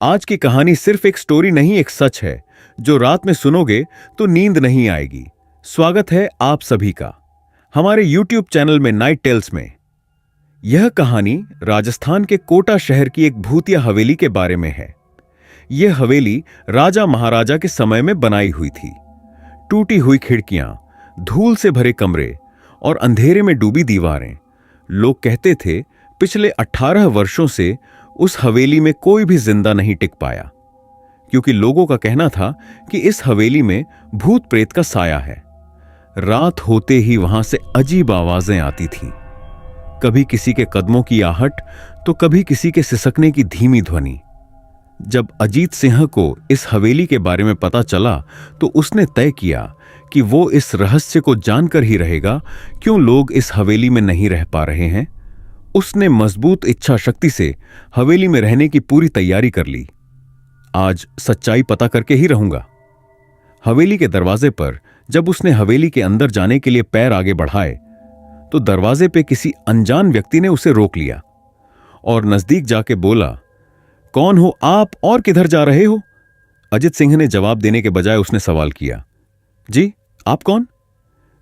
आज की कहानी सिर्फ एक स्टोरी नहीं, एक सच है जो रात में सुनोगे तो नींद नहीं आएगी। स्वागत है आप सभी का हमारे YouTube चैनल में नाइट टेल्स में। यह कहानी राजस्थान के कोटा शहर की एक भूतिया हवेली के बारे में है। यह हवेली राजा महाराजा के समय में बनाई हुई थी। टूटी हुई खिड़कियां, धूल से भरे कमरे और अंधेरे में डूबी दीवारें। लोग कहते थे पिछले 18 वर्षों से उस हवेली में कोई भी जिंदा नहीं टिक पाया, क्योंकि लोगों का कहना था कि इस हवेली में भूत प्रेत का साया है। रात होते ही वहां से अजीब आवाजें आती थीं, कभी किसी के कदमों की आहट तो कभी किसी के सिसकने की धीमी ध्वनि। जब अजीत सिंह को इस हवेली के बारे में पता चला तो उसने तय किया कि वो इस रहस्य को जानकर ही रहेगा, क्यों लोग इस हवेली में नहीं रह पा रहे हैं। उसने मजबूत इच्छा शक्ति से हवेली में रहने की पूरी तैयारी कर ली। आज सच्चाई पता करके ही रहूंगा। हवेली के दरवाजे पर जब उसने हवेली के अंदर जाने के लिए पैर आगे बढ़ाए तो दरवाजे पे किसी अनजान व्यक्ति ने उसे रोक लिया और नजदीक जाके बोला, कौन हो आप और किधर जा रहे हो? अजित सिंह ने जवाब देने के बजाय उसने सवाल किया, जी आप कौन?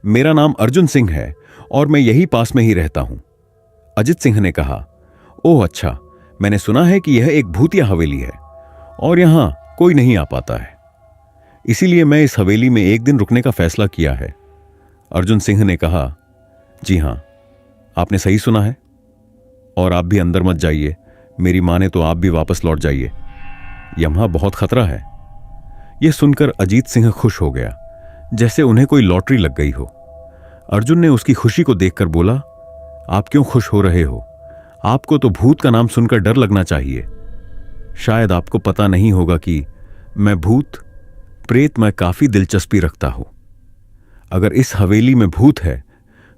मेरा नाम अर्जुन सिंह है और मैं यही पास में ही रहता हूं। अजित सिंह ने कहा, ओह अच्छा, मैंने सुना है कि यह एक भूतिया हवेली है और यहां कोई नहीं आ पाता है, इसीलिए मैं इस हवेली में एक दिन रुकने का फैसला किया है। अर्जुन सिंह ने कहा, जी हां, आपने सही सुना है और आप भी अंदर मत जाइए। मेरी मां ने तो आप भी वापस लौट जाइए, यहां बहुत खतरा है। यह सुनकर अजीत सिंह खुश हो गया, जैसे उन्हें कोई लॉटरी लग गई हो। अर्जुन ने उसकी खुशी को देखकर बोला, आप क्यों खुश हो रहे हो? आपको तो भूत का नाम सुनकर डर लगना चाहिए। शायद आपको पता नहीं होगा कि मैं भूत प्रेत में काफी दिलचस्पी रखता हूं। अगर इस हवेली में भूत है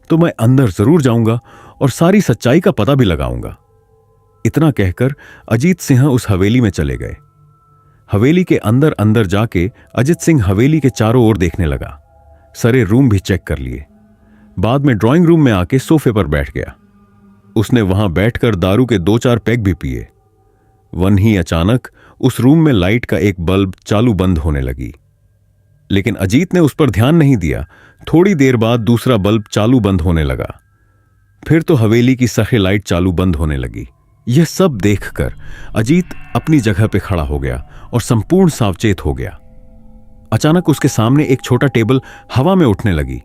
तो मैं अंदर जरूर जाऊंगा और सारी सच्चाई का पता भी लगाऊंगा। इतना कहकर अजीत सिंह उस हवेली में चले गए। हवेली के अंदर अंदर जाके अजित सिंह हवेली के चारों ओर देखने लगा। सारे रूम भी चेक कर लिए। बाद में ड्राइंग रूम में आके सोफे पर बैठ गया। उसने वहां बैठकर दारू के 2-4 पैग भी पिए। वहीं अचानक उस रूम में लाइट का एक बल्ब चालू बंद होने लगी, लेकिन अजीत ने उस पर ध्यान नहीं दिया। थोड़ी देर बाद दूसरा बल्ब चालू बंद होने लगा। फिर तो हवेली की सखे लाइट चालू बंद होने लगी। यह सब देखकर अजीत अपनी जगह पे खड़ा हो गया और संपूर्ण सावचेत हो गया। अचानक उसके सामने एक छोटा टेबल हवा में उठने लगी।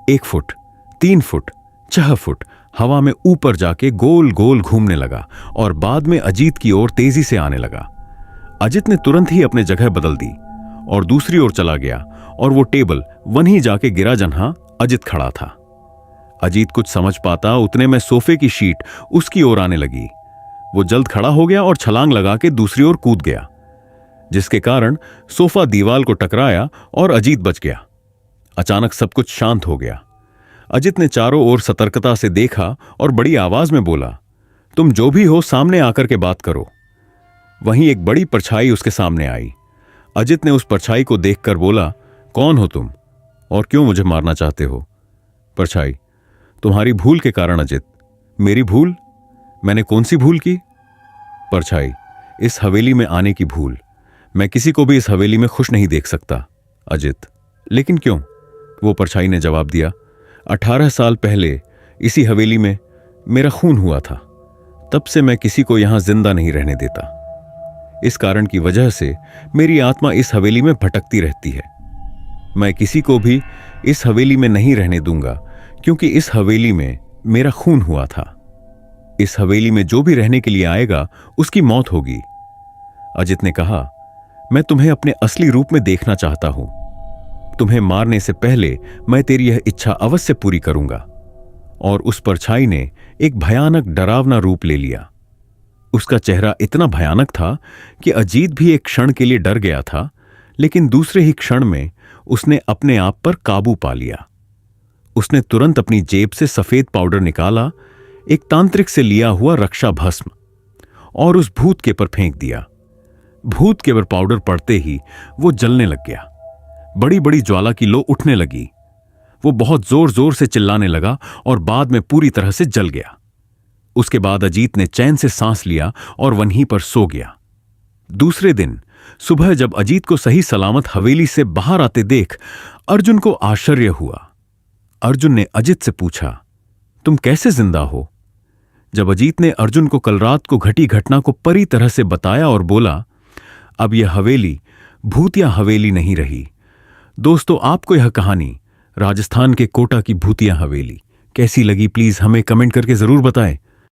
1 फुट, 3 फुट, 6 फुट हवा में ऊपर जाके गोल गोल घूमने लगा और बाद में अजीत की ओर तेजी से आने लगा। अजीत ने तुरंत ही अपनी जगह बदल दी और दूसरी ओर चला गया और वो टेबल वहीं जाके गिरा जहां अजीत खड़ा था। अजीत कुछ समझ पाता उतने में सोफे की शीट उसकी ओर आने लगी। वो जल्द खड़ा हो गया और छलांग लगा के दूसरी ओर कूद गया, जिसके कारण सोफा दीवार को टकराया और अजीत बच गया। अचानक सब कुछ शांत हो गया। अजीत ने चारों ओर सतर्कता से देखा और बड़ी आवाज में बोला, तुम जो भी हो सामने आकर के बात करो। वहीं एक बड़ी परछाई उसके सामने आई। अजीत ने उस परछाई को देखकर बोला, कौन हो तुम और क्यों मुझे मारना चाहते हो? परछाई, तुम्हारी भूल के कारण। अजीत, मेरी भूल? मैंने कौन सी भूल की? परछाई, इस हवेली में आने की भूल। मैं किसी को भी इस हवेली में खुश नहीं देख सकता। अजीत, लेकिन क्यों? वो परछाई ने जवाब दिया, 18 साल पहले इसी हवेली में मेरा खून हुआ था। तब से मैं किसी को यहां जिंदा नहीं रहने देता। इस कारण की वजह से मेरी आत्मा इस हवेली में भटकती रहती है। मैं किसी को भी इस हवेली में नहीं रहने दूंगा, क्योंकि इस हवेली में मेरा खून हुआ था। इस हवेली में जो भी रहने के लिए आएगा उसकी मौत होगी। अजित ने कहा, मैं तुम्हें अपने असली रूप में देखना चाहता हूं। तुम्हें मारने से पहले मैं तेरी यह इच्छा अवश्य पूरी करूंगा। और उस परछाई ने एक भयानक डरावना रूप ले लिया। उसका चेहरा इतना भयानक था कि अजीत भी एक क्षण के लिए डर गया था, लेकिन दूसरे ही क्षण में उसने अपने आप पर काबू पा लिया। उसने तुरंत अपनी जेब से सफेद पाउडर निकाला, एक तांत्रिक से लिया हुआ रक्षा भस्म, और उस भूत के पर फेंक दिया। भूत के पर पाउडर पड़ते ही वो जलने लग गया। बड़ी बड़ी ज्वाला की लो उठने लगी। वो बहुत जोर जोर से चिल्लाने लगा और बाद में पूरी तरह से जल गया। उसके बाद अजीत ने चैन से सांस लिया और वहीं पर सो गया। दूसरे दिन सुबह जब अजीत को सही सलामत हवेली से बाहर आते देख अर्जुन को आश्चर्य हुआ। अर्जुन ने अजित से पूछा, तुम कैसे जिंदा हो? जब अजीत ने अर्जुन को कल रात को घटी घटना को परी तरह से बताया और बोला, अब यह हवेली भूतिया हवेली नहीं रही। दोस्तों, आपको यह कहानी राजस्थान के कोटा की भूतिया हवेली कैसी लगी, प्लीज हमें कमेंट करके जरूर बताएं।